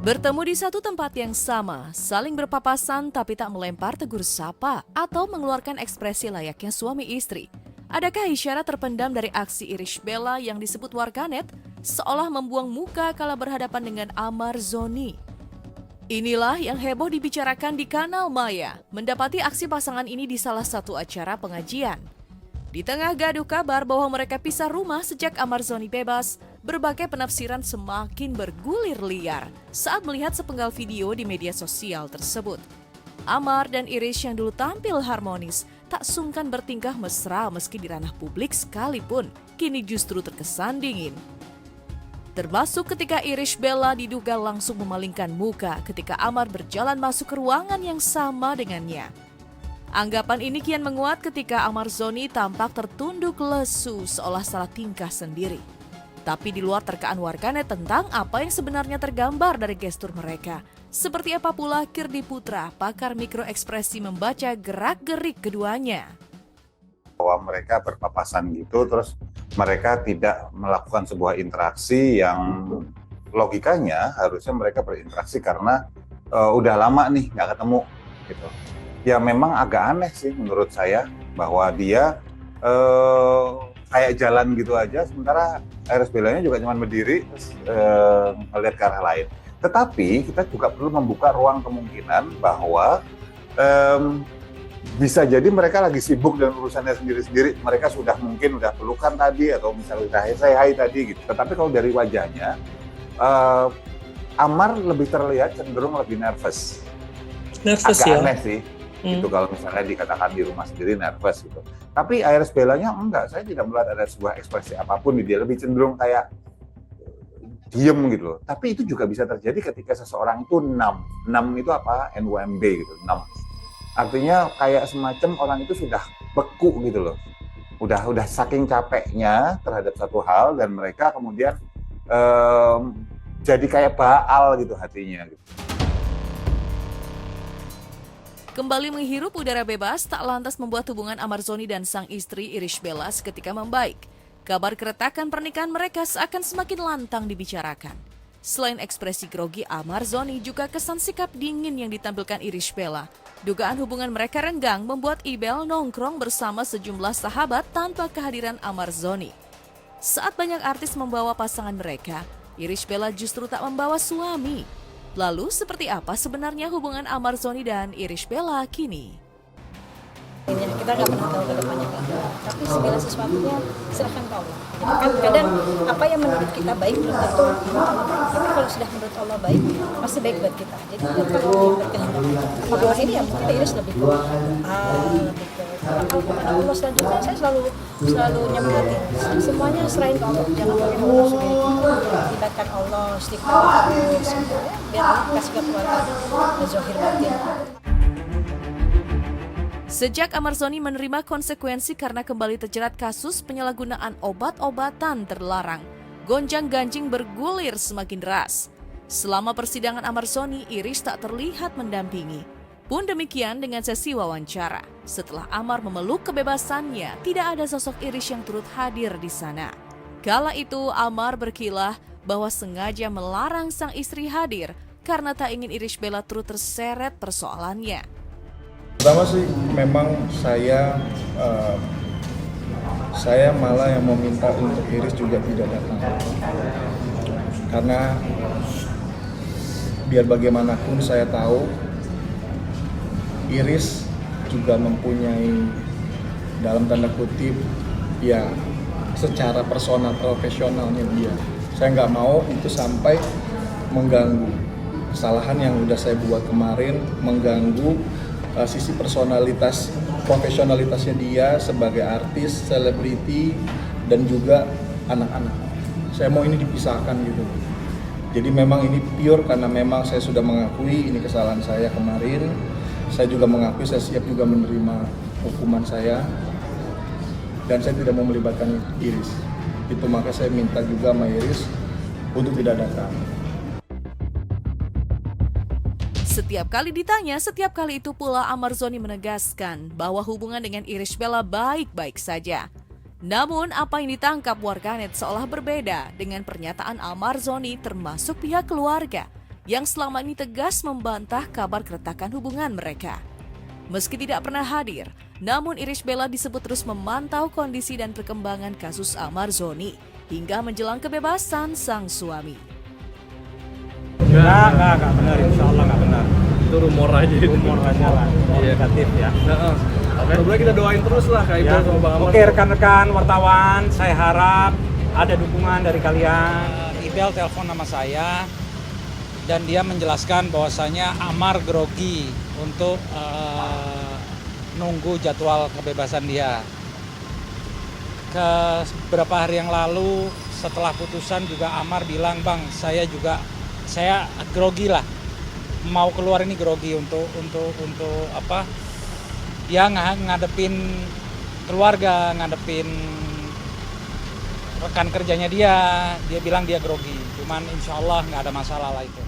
Bertemu di satu tempat yang sama, saling berpapasan tapi tak melempar tegur sapa atau mengeluarkan ekspresi layaknya suami istri. Adakah isyarat terpendam dari aksi Irish Bella yang disebut warganet seolah membuang muka kala berhadapan dengan Amar Zoni? Inilah yang heboh dibicarakan di kanal Maya, mendapati aksi pasangan ini di salah satu acara pengajian. Di tengah gaduh kabar bahwa mereka pisah rumah sejak Amar Zoni bebas, berbagai penafsiran semakin bergulir liar saat melihat sepenggal video di media sosial tersebut. Amar dan Irish yang dulu tampil harmonis tak sungkan bertingkah mesra meski di ranah publik sekalipun, kini justru terkesan dingin. Termasuk ketika Irish Bella diduga langsung memalingkan muka ketika Amar berjalan masuk ke ruangan yang sama dengannya. Anggapan ini kian menguat ketika Amar Zoni tampak tertunduk lesu seolah salah tingkah sendiri. Tapi di luar terkaan warganet tentang apa yang sebenarnya tergambar dari gestur mereka. Seperti apa pula Kirdi Putra, pakar mikroekspresi membaca gerak-gerik keduanya. Bahwa mereka berpapasan gitu, terus mereka tidak melakukan sebuah interaksi yang logikanya harusnya mereka berinteraksi karena udah lama nih nggak ketemu gitu. Ya memang agak aneh sih menurut saya bahwa dia kayak jalan gitu aja, sementara Irish Bella-nya juga cuma berdiri terus melihat ke arah lain. Tetapi kita juga perlu membuka ruang kemungkinan bahwa bisa jadi mereka lagi sibuk dengan urusannya sendiri-sendiri. Mereka mungkin udah pelukan tadi atau misalnya udah say hi tadi gitu. Tetapi kalau dari wajahnya, Amar lebih terlihat cenderung lebih nervous. Nervous agak ya? Aneh sih. Itu kalau misalnya dikatakan di rumah sendiri nervous gitu. Tapi Irish Bella-nya enggak, saya tidak melihat ada sebuah ekspresi apapun di dia, lebih cenderung kayak diem gitu loh. Tapi itu juga bisa terjadi ketika seseorang itu numb. Numb itu apa? NUMB gitu, numb. Artinya kayak semacam orang itu sudah beku gitu loh. Udah saking capeknya terhadap satu hal dan mereka kemudian jadi kayak baal gitu hatinya gitu. Kembali menghirup udara bebas tak lantas membuat hubungan Amar Zoni dan sang istri Irish Bella seketika membaik. Kabar keretakan pernikahan mereka seakan semakin lantang dibicarakan. Selain ekspresi grogi Amar Zoni, juga kesan sikap dingin yang ditampilkan Irish Bella. Dugaan hubungan mereka renggang membuat Ibel nongkrong bersama sejumlah sahabat tanpa kehadiran Amar Zoni. Saat banyak artis membawa pasangan mereka, Irish Bella justru tak membawa suami. Lalu seperti apa sebenarnya hubungan Amar Zoni dan Irish Bella kini? Kita nggak pernah tahu ke depannya kan, tapi segala sesuatunya serahkan ke Allah. Kan kadang apa yang menurut kita baik belum tentu menurut Allah baik, tapi kalau sudah menurut Allah baik pasti baik buat kita. Jadi kalau Allah berkehendak, apakah ini ya mungkin Iris lebih ke gitu. Allah selanjutnya saya selalu nyempetin semuanya serahin ke Allah, jangan pakai Allah sendiri. Libatkan Allah, istighfar terus, biar Allah kasih kekuatan zahir batin. Sejak Amar Zoni menerima konsekuensi karena kembali terjerat kasus penyalahgunaan obat-obatan terlarang, gonjang-ganjing bergulir semakin deras. Selama persidangan Amar Zoni, Irish tak terlihat mendampingi. Pun demikian dengan sesi wawancara. Setelah Amar memeluk kebebasannya, tidak ada sosok Irish yang turut hadir di sana. Kala itu Amar berkilah bahwa sengaja melarang sang istri hadir karena tak ingin Irish Bella turut terseret persoalannya. Pertama sih memang saya malah yang meminta untuk Irish juga tidak datang, karena biar bagaimanapun saya tahu Irish juga mempunyai dalam tanda kutip ya secara personal profesionalnya dia. Saya nggak mau itu sampai mengganggu kesalahan yang udah saya buat kemarin, mengganggu sisi personalitas, profesionalitasnya dia sebagai artis, selebriti, dan juga anak-anak. Saya mau ini dipisahkan gitu. Jadi memang ini pure karena memang saya sudah mengakui ini kesalahan saya kemarin. Saya juga mengakui saya siap juga menerima hukuman saya. Dan saya tidak mau melibatkan Irish. Itu maka saya minta juga sama Irish untuk tidak datang. Setiap kali ditanya, setiap kali itu pula Amar Zoni menegaskan bahwa hubungan dengan Irish Bella baik-baik saja. Namun apa yang ditangkap warganet seolah berbeda dengan pernyataan Amar Zoni termasuk pihak keluarga. yang selama ini tegas membantah kabar keretakan hubungan mereka. Meski tidak pernah hadir, namun Irish Bella disebut terus memantau kondisi dan perkembangan kasus Ahmad Zoni hingga menjelang kebebasan sang suami. Enggak benar, insya Allah enggak benar. Itu rumor aja. Rumor aja lah, negatif ya. Sebenarnya kita doain terus lah kayak Ya. itu sama Bang Ahmad. Oke rekan-rekan wartawan, saya harap ada dukungan dari kalian. Ibel telepon nama saya dan dia menjelaskan bahwasanya Amar grogi untuk nunggu jadwal kebebasan dia. Beberapa hari yang lalu setelah putusan juga Amar bilang, "Bang, saya grogi lah. Mau keluar ini grogi untuk apa? Ya ngadepin keluarga, ngadepin rekan kerjanya dia bilang dia grogi. Cuman insya Allah nggak ada masalah lah itu."